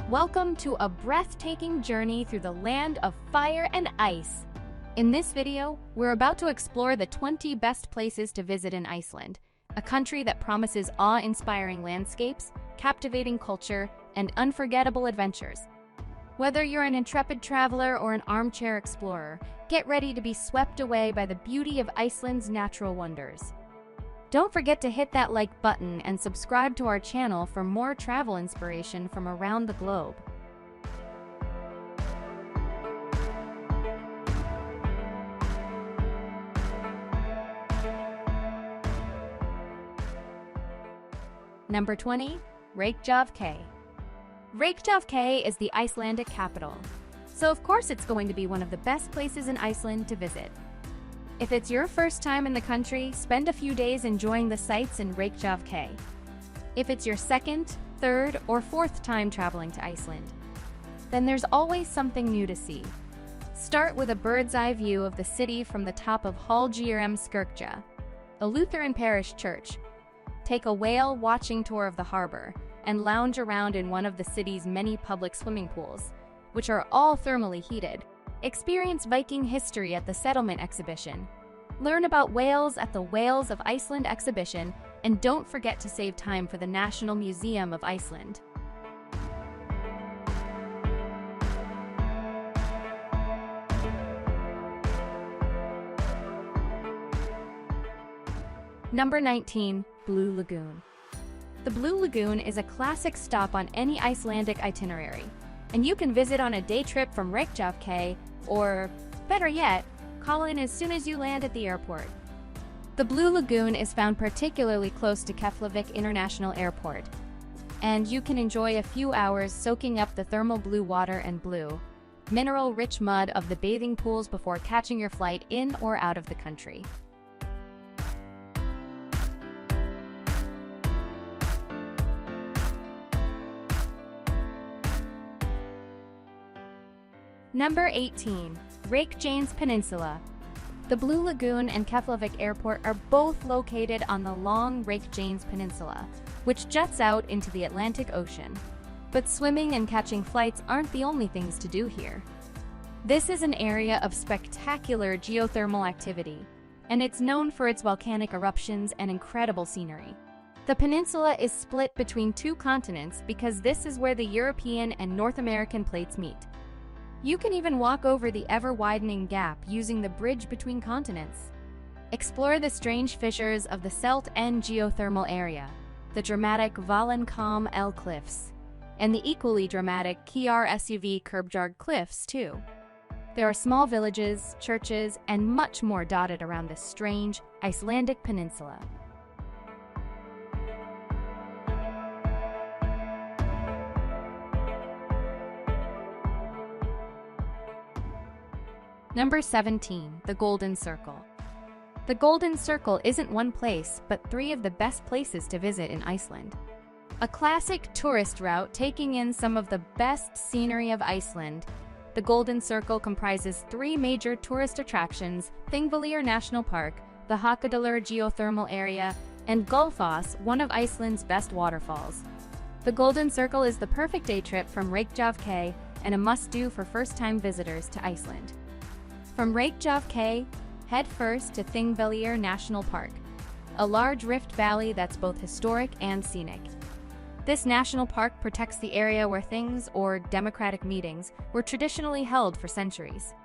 Welcome to a breathtaking journey through the land of fire and ice. In this video, we're about to explore the 20 best places to visit in Iceland, a country that promises awe-inspiring landscapes, captivating culture, and unforgettable adventures. Whether you're an intrepid traveler or an armchair explorer, get ready to be swept away by the beauty of Iceland's natural wonders. Don't forget to hit that like button and subscribe to our channel for more travel inspiration from around the globe. Number 20. Reykjavik. Reykjavik is the Icelandic capital, so of course it's going to be one of the best places in Iceland to visit. If it's your first time in the country, spend a few days enjoying the sights in Reykjavik. If it's your second, third, or fourth time traveling to Iceland, then there's always something new to see. Start with a bird's-eye view of the city from the top of Skirkja, a Lutheran parish church. Take a whale-watching tour of the harbor and lounge around in one of the city's many public swimming pools, which are all thermally heated. Experience Viking history at the Settlement exhibition. Learn about whales at the Whales of Iceland exhibition, and don't forget to save time for the National Museum of Iceland. Number 19. Blue Lagoon. The Blue Lagoon is a classic stop on any Icelandic itinerary, and you can visit on a day trip from Reykjavik, or, better yet, call in as soon as you land at the airport. The Blue Lagoon is found particularly close to Keflavik International Airport, and you can enjoy a few hours soaking up the thermal blue water and blue, mineral-rich mud of the bathing pools before catching your flight in or out of the country. Number 18. Reykjanes Peninsula. The Blue Lagoon and Keflavik Airport are both located on the long Reykjanes Peninsula, which juts out into the Atlantic Ocean. But swimming and catching flights aren't the only things to do here. This is an area of spectacular geothermal activity, and it's known for its volcanic eruptions and incredible scenery. The peninsula is split between two continents because this is where the European and North American plates meet. You can even walk over the ever-widening gap using the bridge between continents. Explore the strange fissures of the Selt N geothermal area, the dramatic Valenkom L cliffs, and the equally dramatic Kjar SUV Kerbjarg cliffs, too. There are small villages, churches, and much more dotted around this strange Icelandic peninsula. Number 17. The Golden Circle. The Golden Circle isn't one place, but three of the best places to visit in Iceland. A classic tourist route taking in some of the best scenery of Iceland, the Golden Circle comprises three major tourist attractions: Thingvellir National Park, the Hakadalur geothermal area, and Gullfoss, one of Iceland's best waterfalls. The Golden Circle is the perfect day trip from Reykjavik and a must-do for first-time visitors to Iceland. From Reykjavik, head first to Thingvellir National Park, a large rift valley that's both historic and scenic. This national park protects the area where things, or democratic meetings, were traditionally held for centuries.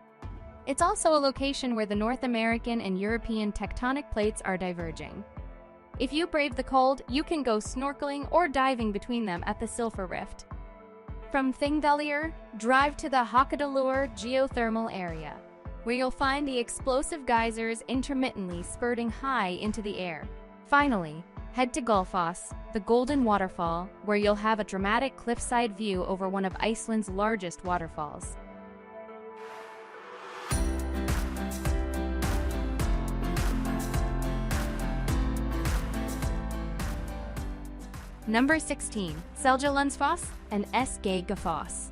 It's also a location where the North American and European tectonic plates are diverging. If you brave the cold, you can go snorkeling or diving between them at the Silfur Rift. From Thingvellir, drive to the Hakadalur geothermal area, where you'll find the explosive geysers intermittently spurting high into the air. Finally, head to Gullfoss, the Golden Waterfall, where you'll have a dramatic cliffside view over one of Iceland's largest waterfalls. Number 16. Seljalandsfoss and Skagafoss.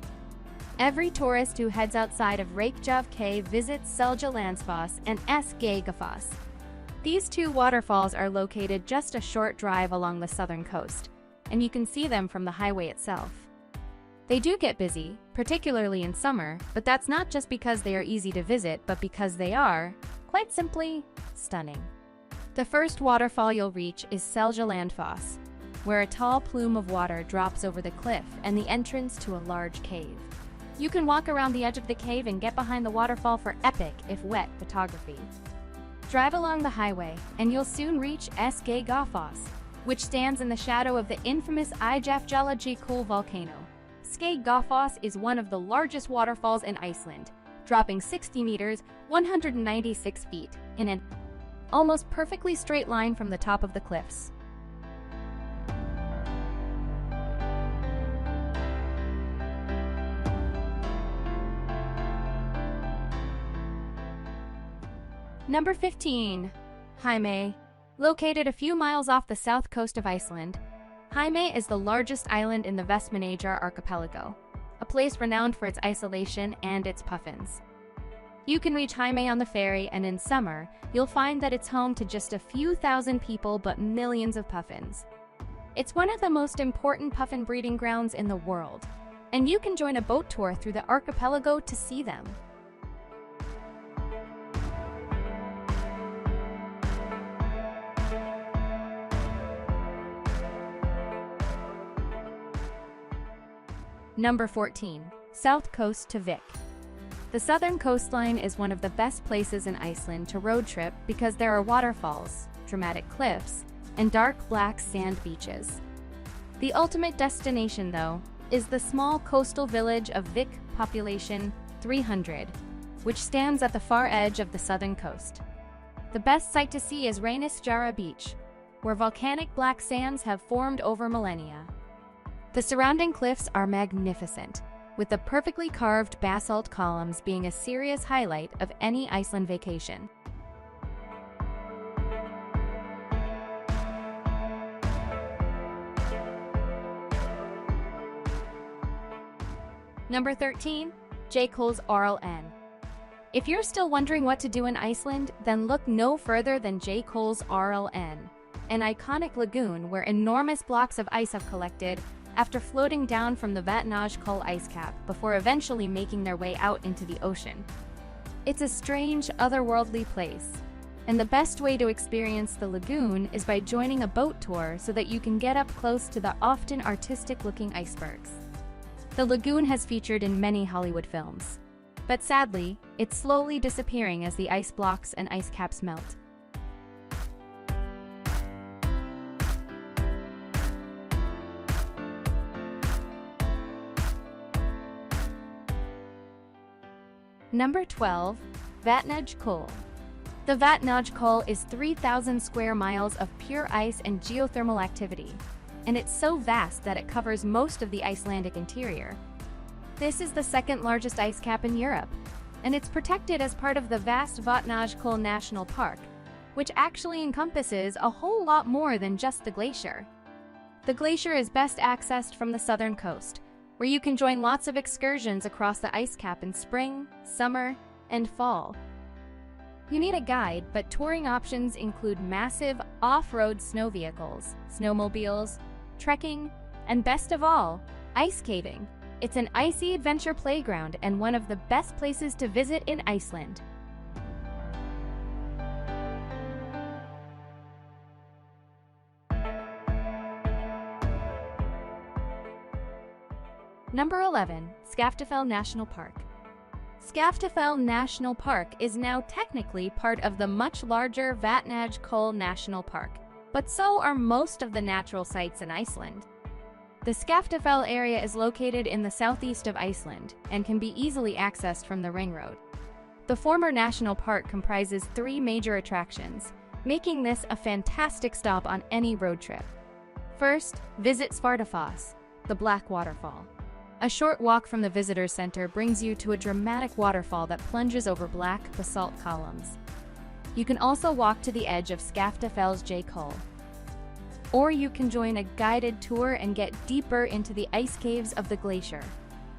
Every tourist who heads outside of Reykjavik visits Seljalandsfoss and Skagafoss. These two waterfalls are located just a short drive along the southern coast, and you can see them from the highway itself. They do get busy, particularly in summer, but that's not just because they are easy to visit, but because they are, quite simply, stunning. The first waterfall you'll reach is Seljalandfoss, where a tall plume of water drops over the cliff and the entrance to a large cave. You can walk around the edge of the cave and get behind the waterfall for epic, if wet, photography. Drive along the highway, and you'll soon reach Skeigafoss, which stands in the shadow of the infamous Eyjafjallajökull volcano. Skeigafoss is one of the largest waterfalls in Iceland, dropping 60 meters, 196 feet, in an almost perfectly straight line from the top of the cliffs. Number 15. Heimaey. Located a few miles off the south coast of Iceland, Heimaey is the largest island in the Vestmannaeyjar archipelago, a place renowned for its isolation and its puffins. You can reach Heimaey on the ferry, and in summer, you'll find that it's home to just a few thousand people but millions of puffins. It's one of the most important puffin breeding grounds in the world, and you can join a boat tour through the archipelago to see them. Number 14. South Coast to Vik. The southern coastline is one of the best places in Iceland to road trip because there are waterfalls, dramatic cliffs, and dark black sand beaches. The ultimate destination, though, is the small coastal village of Vik, population 300, which stands at the far edge of the southern coast. The best sight to see is Reynisfjara Beach, where volcanic black sands have formed over millennia. The surrounding cliffs are magnificent, with the perfectly carved basalt columns being a serious highlight of any Iceland vacation. Number 13. Jökull's Árl. If you're still wondering what to do in Iceland, then look no further than Jökull's Árl, an iconic lagoon where enormous blocks of ice have collected after floating down from the Vatnajökull ice cap before eventually making their way out into the ocean. It's a strange, otherworldly place, and the best way to experience the lagoon is by joining a boat tour so that you can get up close to the often artistic-looking icebergs. The lagoon has featured in many Hollywood films, but sadly, it's slowly disappearing as the ice blocks and ice caps melt. Number 12. Vatnajökull. The Vatnajökull is 3,000 square miles of pure ice and geothermal activity, and it's so vast that it covers most of the Icelandic interior. This is the second largest ice cap in Europe, and it's protected as part of the vast Vatnajökull National Park, which actually encompasses a whole lot more than just the glacier. The glacier is best accessed from the southern coast, where you can join lots of excursions across the ice cap in spring, summer, and fall. You need a guide, but touring options include massive off-road snow vehicles, snowmobiles, trekking, and best of all, ice caving. It's an icy adventure playground and one of the best places to visit in Iceland. Number 11. Skaftafell National Park. Skaftafell National Park is now technically part of the much larger Vatnajökull National Park, but so are most of the natural sites in Iceland. The Skaftafell area is located in the southeast of Iceland and can be easily accessed from the Ring Road. The former national park comprises 3 major attractions, making this a fantastic stop on any road trip. First, visit Svartafoss, the Black Waterfall. A short walk from the visitor center brings you to a dramatic waterfall that plunges over black basalt columns. You can also walk to the edge of Skaftafell's Jökull. Or you can join a guided tour and get deeper into the ice caves of the glacier.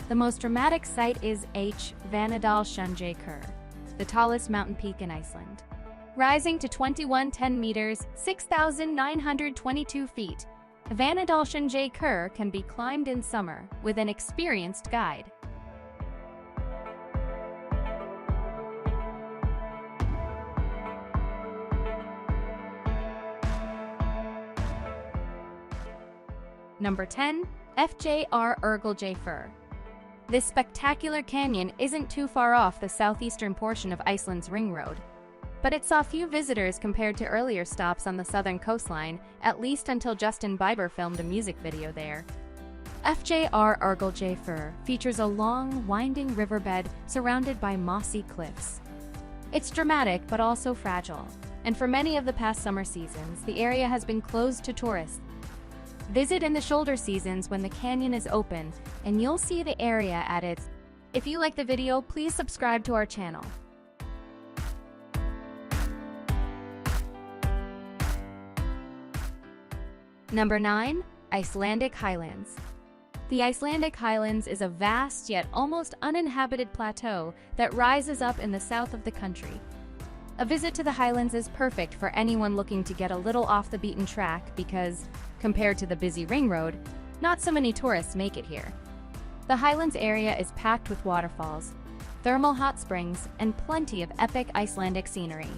The most dramatic sight is Vatnsdalsjökull, the tallest mountain peak in Iceland. Rising to 2110 meters, 6,922 feet, Vanadalshan J. Kerr can be climbed in summer with an experienced guide. Number 10. FJR Ergel J. Fur. This spectacular canyon isn't too far off the southeastern portion of Iceland's ring road, but it saw few visitors compared to earlier stops on the southern coastline, at least until Justin Bieber filmed a music video there. FJR Ergel J. Fur features a long, winding riverbed surrounded by mossy cliffs. It's dramatic but also fragile, and for many of the past summer seasons, the area has been closed to tourists. Visit in the shoulder seasons when the canyon is open, and you'll see the area at its. If you like the video, please subscribe to our channel. Number 9. Icelandic Highlands. The Icelandic Highlands is a vast yet almost uninhabited plateau that rises up in the south of the country. A visit to the Highlands is perfect for anyone looking to get a little off the beaten track because, compared to the busy ring road, not so many tourists make it here. The Highlands area is packed with waterfalls, thermal hot springs, and plenty of epic Icelandic scenery.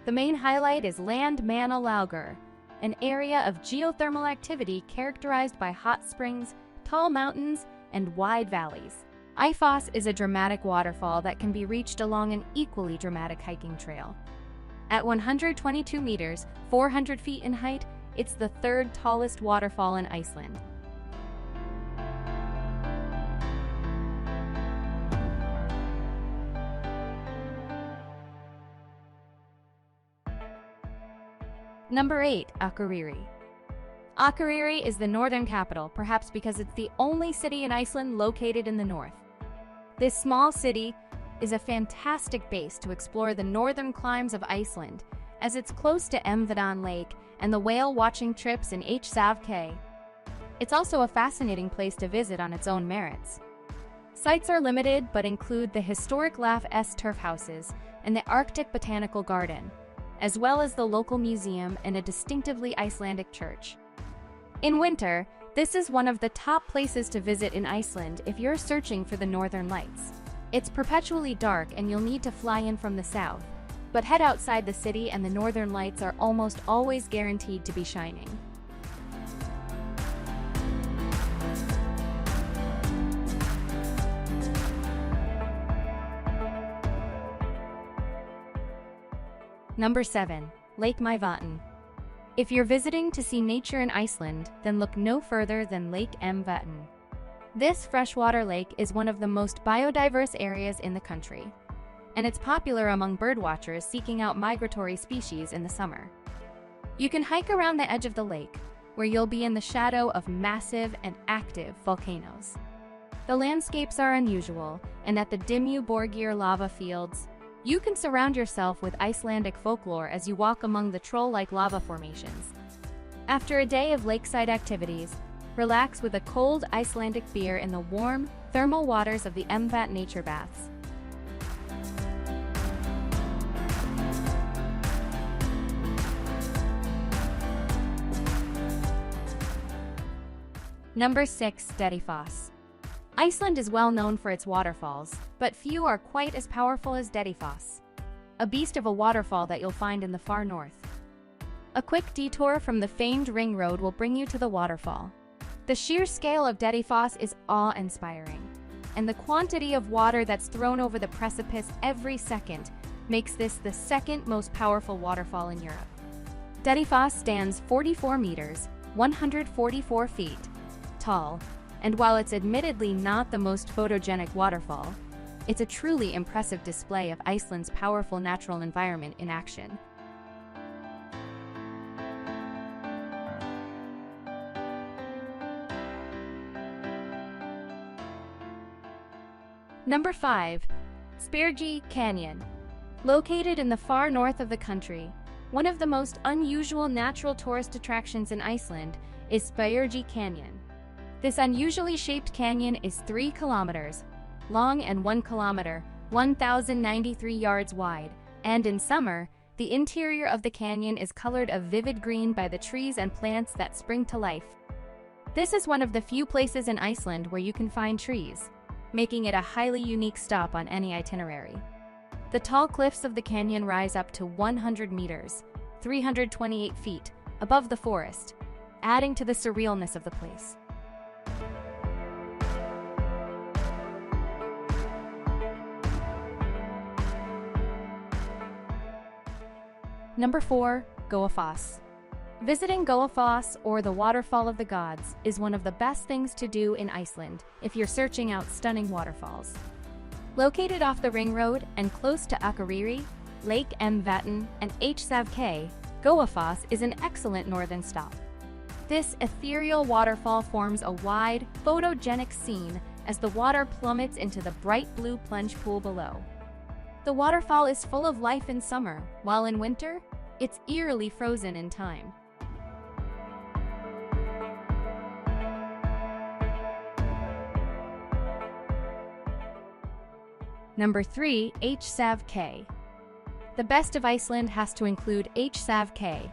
The main highlight is Land Manna Laugur, an area of geothermal activity characterized by hot springs, tall mountains, and wide valleys. Ifoss is a dramatic waterfall that can be reached along an equally dramatic hiking trail. At 122 meters, 400 feet in height, it's the third tallest waterfall in Iceland. Number 8. Akureyri. Akureyri is the northern capital, perhaps because it's the only city in Iceland located in the north. This small city is a fantastic base to explore the northern climes of Iceland, as it's close to Emvadan Lake and the whale-watching trips in Savke. It's also a fascinating place to visit on its own merits. Sites are limited but include the historic Laf S turf houses and the Arctic Botanical Garden, as well as the local museum and a distinctively Icelandic church. In winter, this is one of the top places to visit in Iceland if you're searching for the northern lights. It's perpetually dark and you'll need to fly in from the south, but head outside the city and the northern lights are almost always guaranteed to be shining. Number 7. Lake Mývatn. If you're visiting to see nature in Iceland, then look no further than Lake Mývatn. This freshwater lake is one of the most biodiverse areas in the country, and it's popular among birdwatchers seeking out migratory species in the summer. You can hike around the edge of the lake, where you'll be in the shadow of massive and active volcanoes. The landscapes are unusual, and at the Dimmu Borgir lava fields, you can surround yourself with Icelandic folklore as you walk among the troll-like lava formations. After a day of lakeside activities, relax with a cold Icelandic beer in the warm, thermal waters of the Mývatn nature baths. Number 6. Dettifoss. Iceland is well known for its waterfalls, but few are quite as powerful as Dettifoss, a beast of a waterfall that you'll find in the far north. A quick detour from the famed ring road will bring you to the waterfall. The sheer scale of Dettifoss is awe-inspiring, and the quantity of water that's thrown over the precipice every second makes this the second most powerful waterfall in Europe. Dettifoss stands 44 meters, 144 feet, tall, and while it's admittedly not the most photogenic waterfall, it's a truly impressive display of Iceland's powerful natural environment in action. Number 5. Spyrji Canyon. Located in the far north of the country, one of the most unusual natural tourist attractions in Iceland is Spyrji Canyon. This unusually shaped canyon is 3 kilometers long and 1 kilometer, 1,093 yards wide, and in summer, The interior of the canyon is colored a vivid green by the trees and plants that spring to life. This is one of the few places in Iceland where you can find trees, making it a highly unique stop on any itinerary. The tall cliffs of the canyon rise up to 100 meters, 328 feet, above the forest, adding to the surrealness of the place. Number 4. Goafoss. Visiting Goafoss, or the Waterfall of the Gods, is one of the best things to do in Iceland if you're searching out stunning waterfalls. Located off the Ring Road and close to Akureyri, Lake Mvatn, and Hsavk, Goafoss is an excellent northern stop. This ethereal waterfall forms a wide, photogenic scene as the water plummets into the bright blue plunge pool below. The waterfall is full of life in summer, while in winter, it's eerily frozen in time. Number 3. Hsavk. The best of Iceland has to include Hsavk,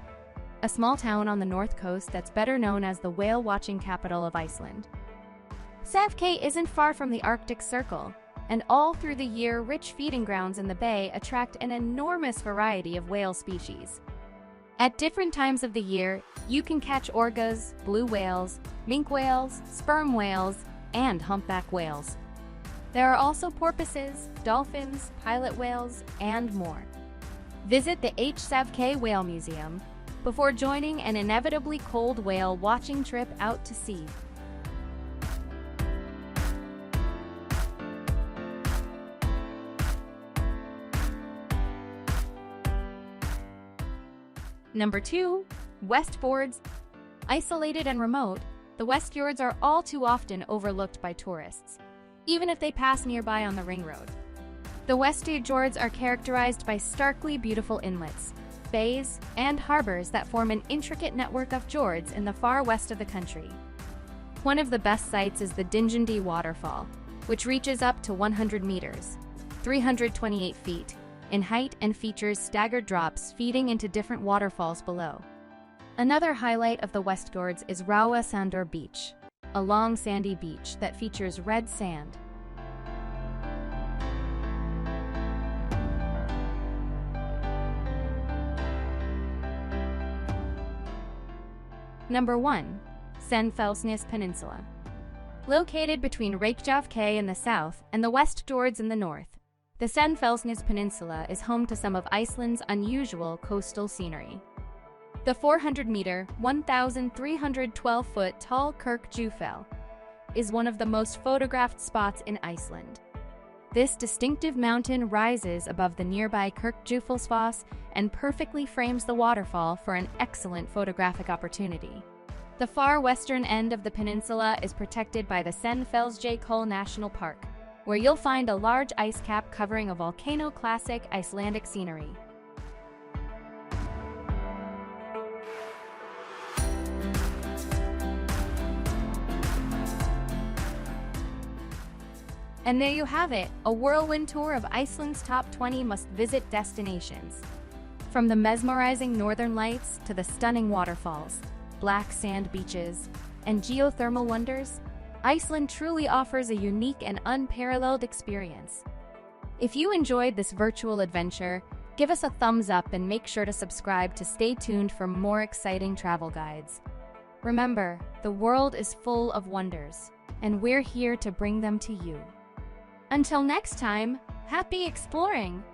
a small town on the north coast that's better known as the whale-watching capital of Iceland. Savk isn't far from the Arctic Circle, and all through the year, rich feeding grounds in the bay attract an enormous variety of whale species. At different times of the year, you can catch orcas, blue whales, minke whales, sperm whales, and humpback whales. There are also porpoises, dolphins, pilot whales, and more. Visit the Hsavk Whale Museum before joining an inevitably cold whale watching trip out to sea. Number 2. Westfjords. Isolated and remote, the Westfjords are all too often overlooked by tourists, even if they pass nearby on the Ring Road. The Westfjords are characterized by starkly beautiful inlets, bays, and harbors that form an intricate network of fjords in the far west of the country. One of the best sights is the Dingindi waterfall, which reaches up to 100 meters, 328 feet, in height and features staggered drops feeding into different waterfalls below. Another highlight of the Westfjords is Raua Sandur Beach, a long sandy beach that features red sand. Number 1. Snæfellsnes Peninsula. Located between Reykjavik in the south and the Westfjords in the north, the Snæfellsnes Peninsula is home to some of Iceland's unusual coastal scenery. The 400-meter, 1,312-foot tall Kirkjufell is one of the most photographed spots in Iceland. This distinctive mountain rises above the nearby Kirkjufellsfoss and perfectly frames the waterfall for an excellent photographic opportunity. The far western end of the peninsula is protected by the Snæfellsjökull National Park, where you'll find a large ice cap covering a volcano-classic Icelandic scenery. And there you have it, a whirlwind tour of Iceland's top 20 must-visit destinations. From the mesmerizing northern lights to the stunning waterfalls, black sand beaches, and geothermal wonders, Iceland truly offers a unique and unparalleled experience. If you enjoyed this virtual adventure, give us a thumbs up and make sure to subscribe to stay tuned for more exciting travel guides. Remember, the world is full of wonders, and we're here to bring them to you. Until next time, happy exploring!